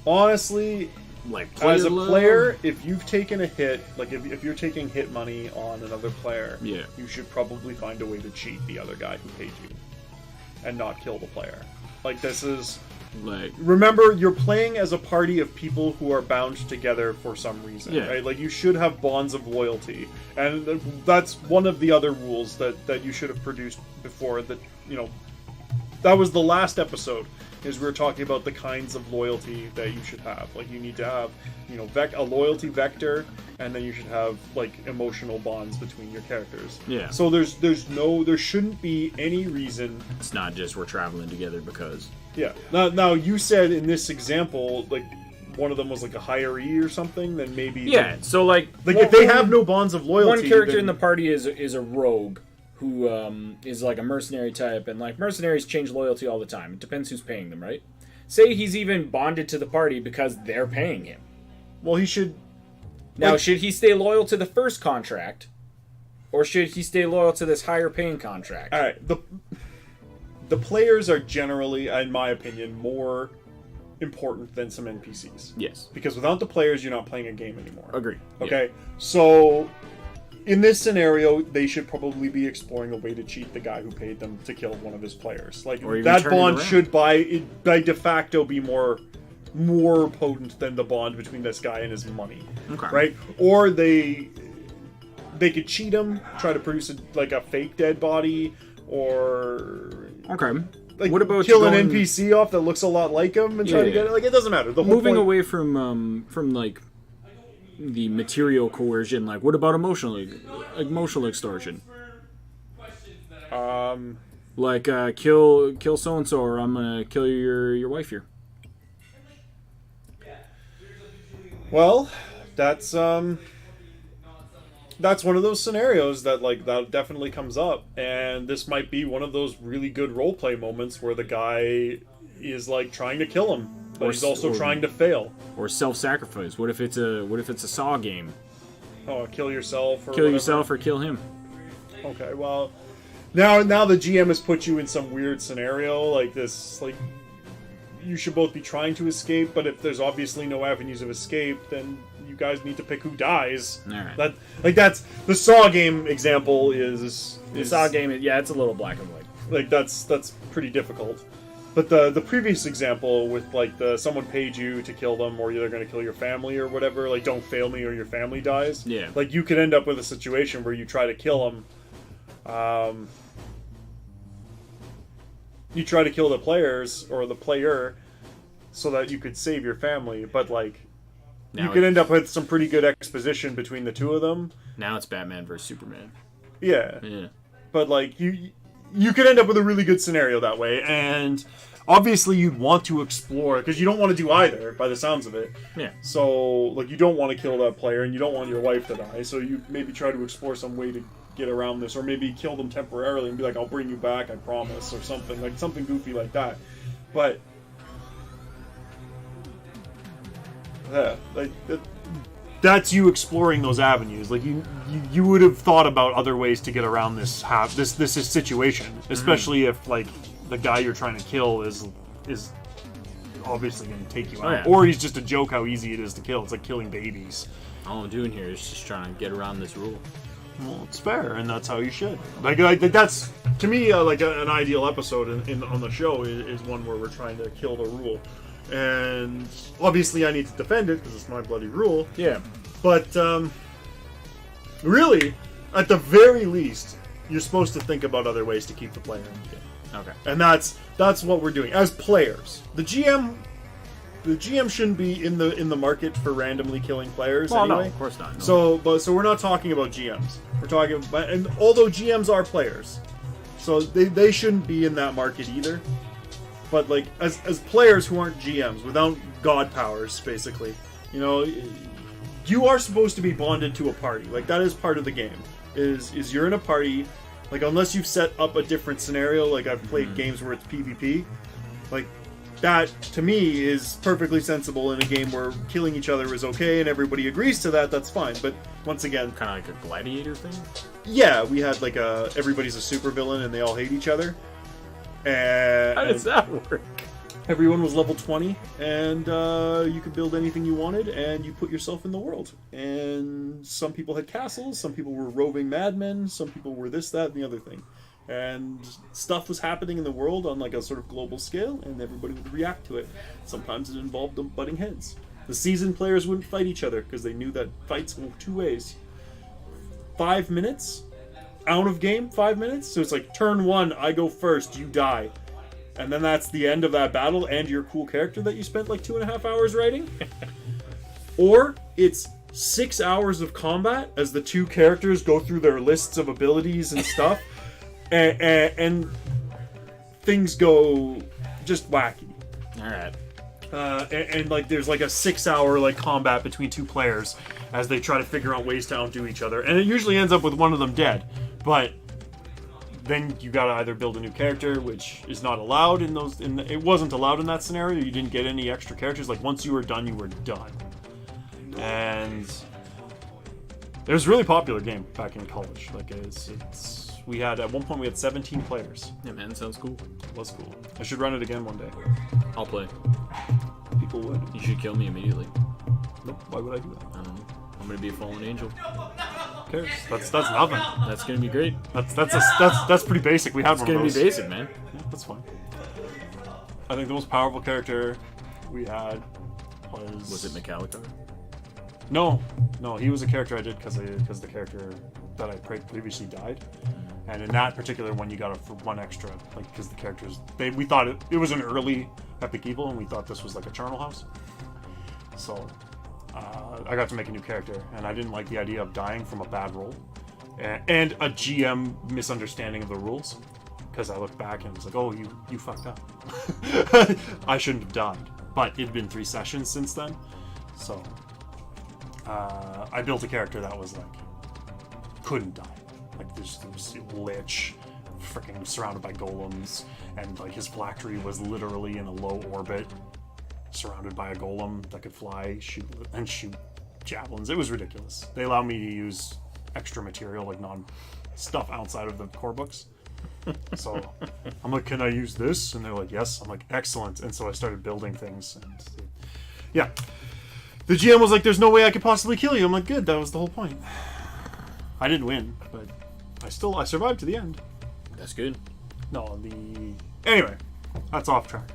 Honestly, like as a player, if you've taken a hit, like if you're taking hit money on another player, you should probably find a way to cheat the other guy who paid you. And not kill the player. Like, this is... Like, remember, you're playing as a party of people who are bound together for some reason, right? Like, you should have bonds of loyalty, and that's one of the other rules that you should have produced before. That that was the last episode. Is we were talking about the kinds of loyalty that you should have. Like, you need to have, a loyalty vector, and then you should have like emotional bonds between your characters. Yeah. So there shouldn't be any reason. It's not just we're traveling together because. Yeah. Now you said in this example, like one of them was like a hiree or something. Then maybe. Yeah. So like if they have no bonds of loyalty. One character in the party is a rogue who is like a mercenary type, and like mercenaries change loyalty all the time. It depends who's paying them, right? Say he's even bonded to the party because they're paying him. Well, he should. Now, should he stay loyal to the first contract, or should he stay loyal to this higher paying contract? All right. The players are generally, in my opinion, more important than some NPCs. Yes. Because without the players, you're not playing a game anymore. Agree. Okay. Yeah. So in this scenario, they should probably be exploring a way to cheat the guy who paid them to kill one of his players. Like, Or even that turn it bond around. should by de facto be more potent than the bond between this guy and his money. Okay. Right? Or they could cheat him, try to produce a fake dead body, or Okay. like What about kill going- an NPC off that looks a lot like him and try to Yeah. get it. Like, it doesn't matter. The whole Moving point, away from like the material coercion, like what about emotional extortion? Like kill so and so, or I'm gonna kill your wife here. Well, that's one of those scenarios that definitely comes up, and this might be one of those really good roleplay moments where the guy is like trying to kill him, but he's also trying to fail. Or self-sacrifice. What if it's a Saw game? Oh, kill yourself or Kill whatever. yourself or kill him. Okay, well, now the GM has put you in some weird scenario like this. Like, you should both be trying to escape, but if there's obviously no avenues of escape, then you guys need to pick who dies. All right. That's the Saw game example is The Saw game, yeah, it's a little black and white. like that's pretty difficult. But the previous example with like someone paid you to kill them, or they're going to kill your family or whatever, like don't fail me or your family dies. Yeah. Like you could end up with a situation where you try to kill them. You try to kill the players or the player so that you could save your family, but like Now you could end up with some pretty good exposition between the two of them. Now it's Batman versus Superman. Yeah. Yeah. But like you could end up with a really good scenario that way, and obviously you'd want to explore because you don't want to do either by the sounds of it. Yeah. So like you don't want to kill that player and you don't want your wife to die, so you maybe try to explore some way to get around this, or maybe kill them temporarily and be like, I'll bring you back, I promise, or something goofy like that. But yeah, like that's you exploring those avenues. Like you would have thought about other ways to get around this situation, especially if like the guy you're trying to kill is obviously going to take you out, Oh, yeah. or he's just a joke how easy it is to kill. It's like killing babies. All I'm doing here is just trying to get around this rule. Well, it's fair, and that's how you should. Like that's to me like an ideal episode on the show is one where we're trying to kill the rule. And obviously I need to defend it because it's my bloody rule. Yeah. But really, at the very least, you're supposed to think about other ways to keep the player in the game. Okay. And that's what we're doing as players. The GM shouldn't be in the market for randomly killing players Well, anyway. no, of course not. No. So we're not talking about GMs. We're talking about, and although GMs are players, so they shouldn't be in that market either. But like as players who aren't GMs, without god powers, basically, you are supposed to be bonded to a party. Like that is part of the game. Is you're in a party, like unless you've set up a different scenario. Like I've played games where it's PvP, like that to me is perfectly sensible in a game where killing each other is okay and everybody agrees to that. That's fine. But once again, Kind of like a gladiator thing. yeah, we had like everybody's a supervillain and they all hate each other. And How does that work? everyone was level 20, and you could build anything you wanted, and you put yourself in the world. And some people had castles, some people were roving madmen, some people were this, that, and the other thing. And stuff was happening in the world on like a sort of global scale, and everybody would react to it. Sometimes it involved them butting heads. The seasoned players wouldn't fight each other because they knew that fights were two ways. 5 minutes? Out of game, 5 minutes? So it's like turn 1, I go first, you die. And then that's the end of that battle and your cool character that you spent like 2.5 hours writing. Or it's 6 hours of combat as the two characters go through their lists of abilities and stuff. and things go just wacky. Alright. And like there's like a 6 hour like combat between two players as they try to figure out ways to outdo each other. And it usually ends up with one of them dead. But then you gotta either build a new character, which is not allowed it wasn't allowed in that scenario. You didn't get any extra characters. Like once you were done, you were done. And it was a really popular game back in college. Like we had at one point we had 17 players. Yeah, man, sounds cool. It was cool. I should run it again one day. I'll play. People would. You should kill me immediately. Nope, why would I do that? I don't know. I'm gonna be a fallen angel. cares? That's nothing. That's gonna be great. That's pretty basic. We had It's one of gonna be those. basic, man. Yeah, that's fine. I think the most powerful character we had was... Was it Mekhalikhar? No, he was a character I did because the character that I previously died, and in that particular one you got it for 1 extra, like because the characters we thought it was an early epic evil, and we thought this was like a charnel house, so I got to make a new character, and I didn't like the idea of dying from a bad roll, and a GM misunderstanding of the rules, because I looked back and it was like, oh, you fucked up. I shouldn't have died, but it'd been 3 sessions since then, so. I built a character that was like couldn't die. Like there's lich, freaking surrounded by golems, and like his phylactery was literally in a low orbit, surrounded by a golem that could fly, shoot javelins. It was ridiculous. They allowed me to use extra material, like stuff outside of the core books. So I'm like, can I use this? And they're like, yes. I'm like, excellent. And so I started building things, and yeah. The GM was like, there's no way I could possibly kill you. I'm like, good, that was the whole point. I didn't win, but I survived to the end. That's good. No, anyway, that's off track.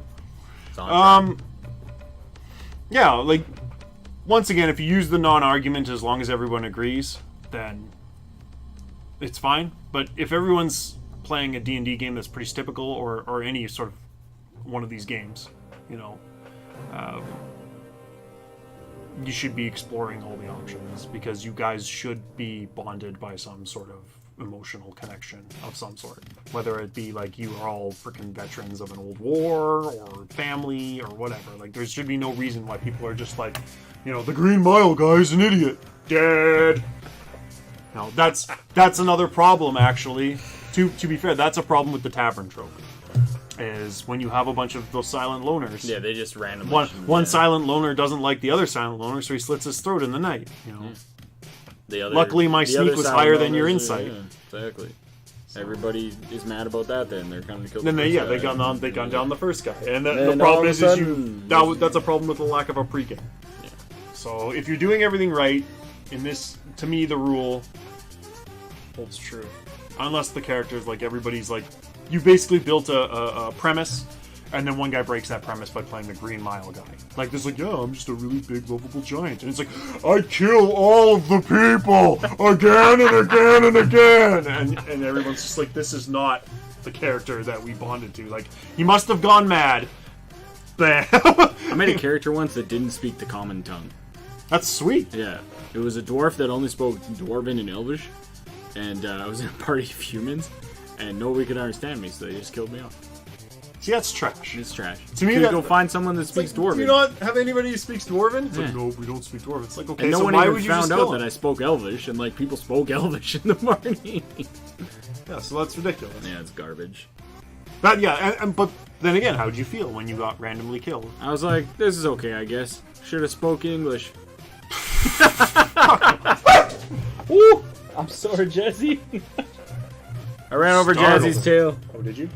It's on track. Yeah, like, once again, if you use the non-argument as long as everyone agrees, then it's fine. But if everyone's playing a D&D game that's pretty typical, or any sort of one of these games, you know, you should be exploring all the options, because you guys should be bonded by some sort of emotional connection of some sort. Whether it be like you are all freaking veterans of an old war, or family, or whatever. Like, there should be no reason why people are just like, you know, the Green Mile guy's an idiot. Dead. No, that's another problem, actually. To be fair, that's a problem with the tavern trope. Is when you have a bunch of those silent loners. Yeah, they just randomly. One silent loner doesn't like the other silent loner, so he slits his throat in the night. You know. Luckily, my sneak was higher than your insight. Yeah, exactly. Everybody is mad about that. Then they're coming to kill. Then they gunned down the first guy, and the problem is that's a problem with the lack of a pregame. Yeah. So if you're doing everything right, in this, to me, the rule holds true, unless the characters, like, everybody's like. You basically built a premise, and then one guy breaks that premise by playing the Green Mile guy. Like, there's like, yeah, I'm just a really big, lovable giant. And it's like, I kill all of the people again and again and again. And everyone's just like, this is not the character that we bonded to. Like, he must have gone mad. I made a character once that didn't speak the common tongue. That's sweet. Yeah. It was a dwarf that only spoke Dwarven and Elvish. And I was in a party of humans. And nobody could understand me, so they just killed me off. See, that's trash. It's trash. To me, you go find someone that speaks Dwarven. Do you not have anybody who speaks Dwarven? It's yeah. like, no, we don't speak Dwarven. It's like, okay, and no so one why even would you found just out kill that him? I spoke Elvish, and like people spoke Elvish in the morning. Yeah, so that's ridiculous. Yeah, it's garbage. But yeah, but then again, how did you feel when you got randomly killed? I was like, this is okay, I guess. Should have spoke English. Woo! I'm sorry, Jesse. I ran over Jazzy's tail. Oh, did you?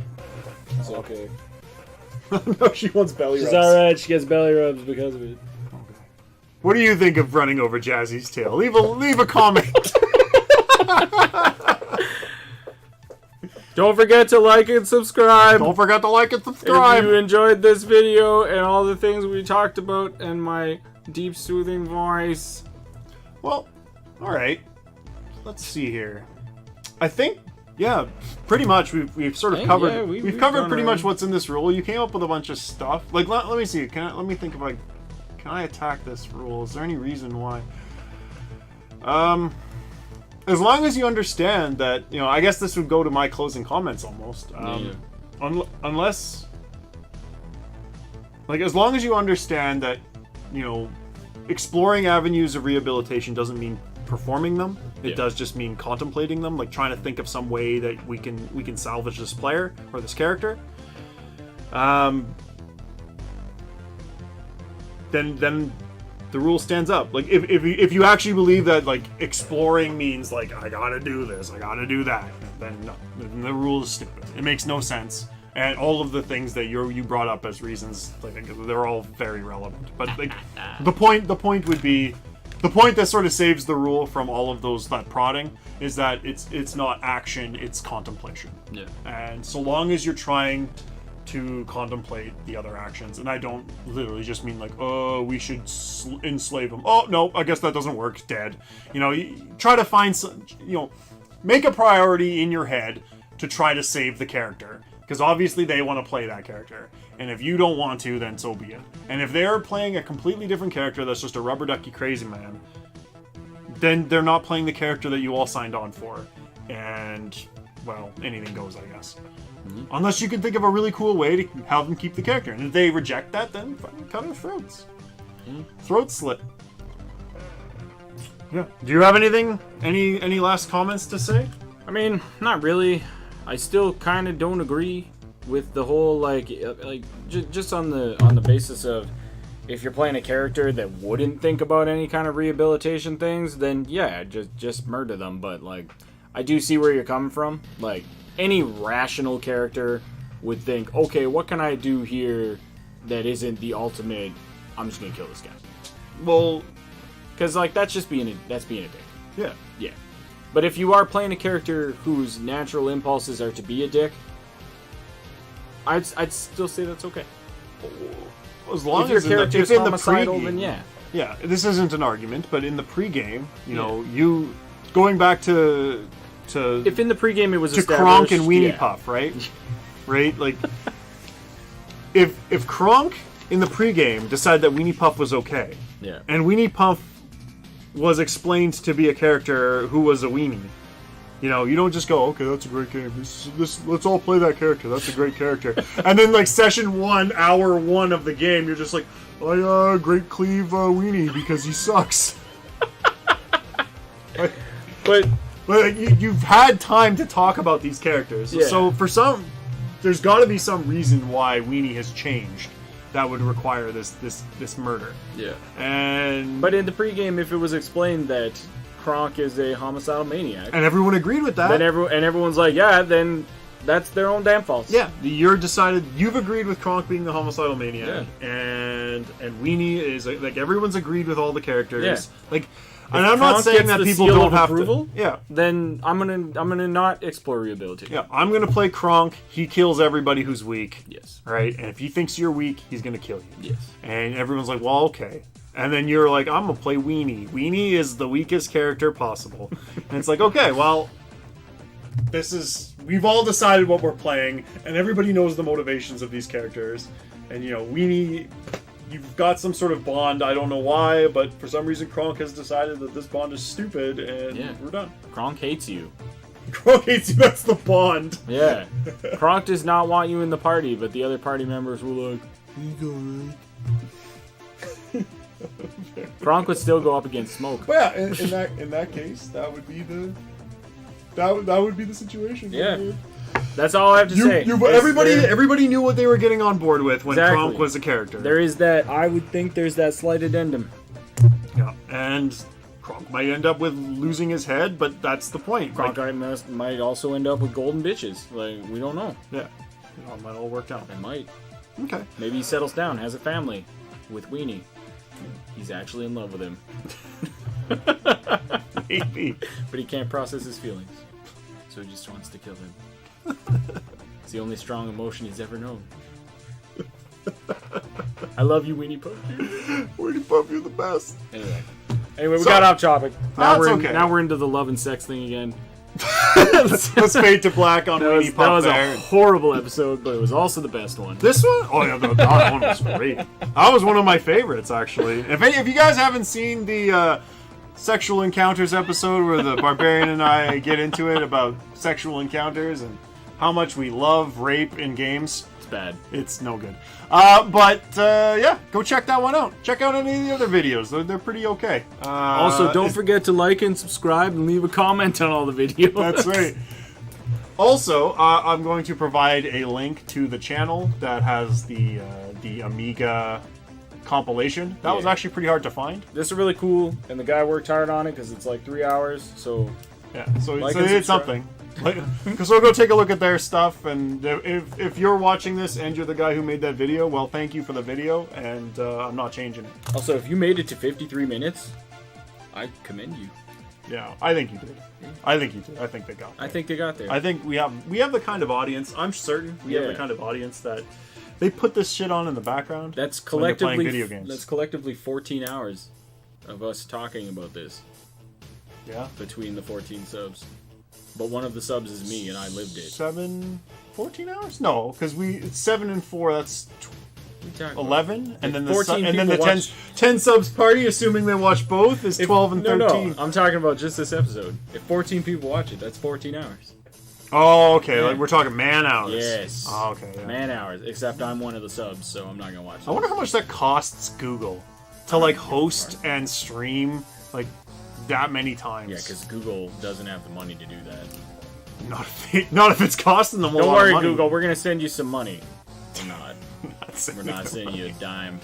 It's okay. No, she wants belly rubs. She's alright, she gets belly rubs because of it. Okay. What do you think of running over Jazzy's tail? Leave a comment. Don't forget to like and subscribe. Don't forget to like and subscribe. If you enjoyed this video and all the things we talked about and my deep soothing voice. Well, alright. Let's see here. I think, yeah, pretty much we've sort of covered. Yeah, we've covered pretty much what's in this rule. You came up with a bunch of stuff. Like, let me see. Let me think about. Can I attack this rule? Is there any reason why? As long as you understand that, you know, I guess this would go to my closing comments almost. Unless, like, as long as you understand that, you know, exploring avenues of rehabilitation doesn't mean performing them. It does just mean contemplating them, like trying to think of some way that we can salvage this player or this character. Then the rule stands up. Like if you actually believe that like exploring means like I gotta do this, I gotta do that, then no, then the rule is stupid. It makes no sense. And all of the things that you brought up as reasons, like they're all very relevant. But like the point would be, the point that sort of saves the rule from all of that prodding is that it's not action, it's contemplation. Yeah. And so long as you're trying to contemplate the other actions, and I don't literally just mean like, oh, we should enslave him. Oh no, I guess that doesn't work. Dead. You try to find some, make a priority in your head to try to save the character, because obviously they want to play that character, and if you don't want to, then so be it. And if they're playing a completely different character that's just a rubber ducky crazy man, then they're not playing the character that you all signed on for, and well, anything goes, I guess. Unless you can think of a really cool way to have them keep the character. And if they reject that, then fucking cut their throats. Throat slit. Yeah. Do you have anything? Any last comments to say? I mean, not really. I still kind of don't agree with the whole like just on the basis of if you're playing a character that wouldn't think about any kind of rehabilitation things, then yeah, just murder them. But like, I do see where you're coming from. Like, any rational character would think, okay, what can I do here that isn't the ultimate, I'm just gonna kill this guy. Well, because like that's being a dick. Yeah. Yeah. But if you are playing a character whose natural impulses are to be a dick, I'd still say that's okay. As long if your as character's in the homicidal, pre-game, then yeah. Yeah, this isn't an argument, but in the pregame, you going back to if in the pregame it was to Kronk and Weenie Puff, right? Right? Like, if Kronk in the pregame decided that Weenie Puff was okay, yeah, and Weenie Puff was explained to be a character who was a weenie, you don't just go, okay, that's a great game. This let's all play that character. That's a great character. And then like session 1, hour 1 of the game, you're just like, I great cleave Weenie because he sucks. but. But you've had time to talk about these characters. Yeah. So for some, there's got to be some reason why Weenie has changed that would require this murder. Yeah. But in the pregame, if it was explained that Kronk is a homicidal maniac, and everyone agreed with that, then everyone's like, yeah, then that's their own damn fault. Yeah, you've agreed with Kronk being the homicidal maniac, and Weenie is like everyone's agreed with all the characters. Yeah. Like. And I'm not saying that people don't have approval, to. Yeah. Then I'm gonna not explore rehabilitation. Yeah. I'm gonna play Kronk. He kills everybody who's weak. Yes. Right. And if he thinks you're weak, he's gonna kill you. Yes. And everyone's like, well, okay. And then you're like, I'm gonna play Weenie. Weenie is the weakest character possible. And it's like, okay, well, we've all decided what we're playing, and everybody knows the motivations of these characters. And Weenie. You've got some sort of bond, I don't know why, but for some reason Kronk has decided that this bond is stupid, and we're done. Kronk hates you. Kronk hates you, that's the bond. Yeah. Kronk does not want you in the party, but the other party members were like, he's alright. Kronk would still go up against Smoke. Well, yeah, in that case, that would be the situation. Yeah. Right? That's all I have to say. Everybody knew what they were getting on board with when Kronk was a character. There is that. I would think there's that slight addendum. Yeah, and Kronk might end up with losing his head, but that's the point. Kronk might also end up with golden bitches. Like, we don't know. Yeah, it might all work out. It might. Okay. Maybe he settles down, has a family with Weenie. He's actually in love with him. Maybe. But he can't process his feelings, so he just wants to kill him. It's the only strong emotion he's ever known. I love you, Weenie Puff. Weenie Puff, you're the best. Anyway, we got off topic. Now we're into the love and sex thing again. Let's fade to black on Weenie Puff. That was a horrible episode, but it was also the best one. This one? Oh yeah, that one was great. That was one of my favorites, actually. If you guys haven't seen the sexual encounters episode where the Barbarian and I get into it about sexual encounters and how much we love rape in games. It's bad. It's no good. Yeah, go check that one out. Check out any of the other videos. They're pretty okay. Also, don't forget to like and subscribe and leave a comment on all the videos. That's right. Also, I'm going to provide a link to the channel that has the Amiga compilation. That was actually pretty hard to find. This is really cool, and the guy worked hard on it because it's like 3 hours. So yeah, so it's something. So go take a look at their stuff, and if you're watching this and you're the guy who made that video, well, thank you for the video, and I'm not changing it. Also, if you made it to 53 minutes, I commend you. Yeah, I think you did. I think you did. I think they got there. I think they got there. I think we have the kind of audience. I'm certain we have the kind of audience that they put this shit on in the background. That's when they're collectively playing video games. That's collectively 14 hours of us talking about this. Yeah. Between the 14 subs. But one of the subs is me, and I lived it. 14 hours? No, because it's 7 and 4. That's 11, and then the 10 subs party, assuming they watch both, is 12 and 13. No, I'm talking about just this episode. If 14 people watch it, that's 14 hours. Oh, okay. Like we're talking man hours. Yes. Oh, okay. Yeah. Man hours. Except I'm one of the subs, so I'm not gonna watch it. I wonder how much that costs Google to like host and stream like that many times. Yeah, because Google doesn't have the money to do that. Not if it's costing them a lot Don't worry, of money. Google. We're gonna send you some money. We're not. We're not them sending you a money. dime.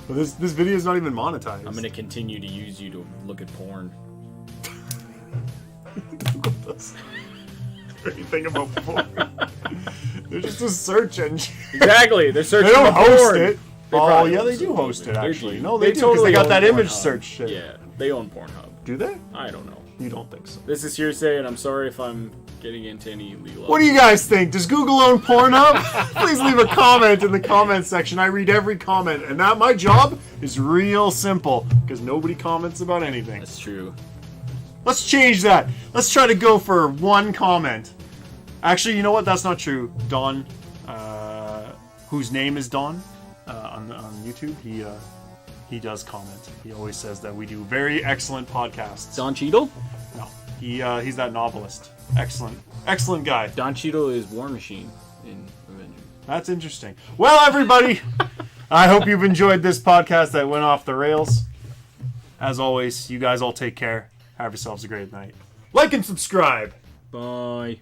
Well, this video is not even monetized. I'm gonna continue to use you to look at porn. Google doesn't do anything about porn. They're just a search engine. Exactly. They're searching They don't for host porn. it. They Oh probably yeah, own they do some host of it actually. do. No, they do because totally they got own that image Pornhub. search shit. Yeah, they own Pornhub. Do they? I don't know. You don't think so? This is hearsay, and I'm sorry if I'm getting into any illegal. What do you guys think? Does Google own Pornhub? Please leave a comment in the comment section. I read every comment, and my job is real simple because nobody comments about anything. That's true. Let's change that. Let's try to go for one comment. Actually, you know what? That's not true. Don, whose name is Don, on YouTube, he does comment. He always says that we do very excellent podcasts. Don Cheadle? No, he's that novelist. Excellent guy. Don Cheadle is War Machine in Avengers. That's interesting. Well, everybody, I hope you've enjoyed this podcast that went off the rails. As always, you guys all take care. Have yourselves a great night. Like and subscribe. Bye.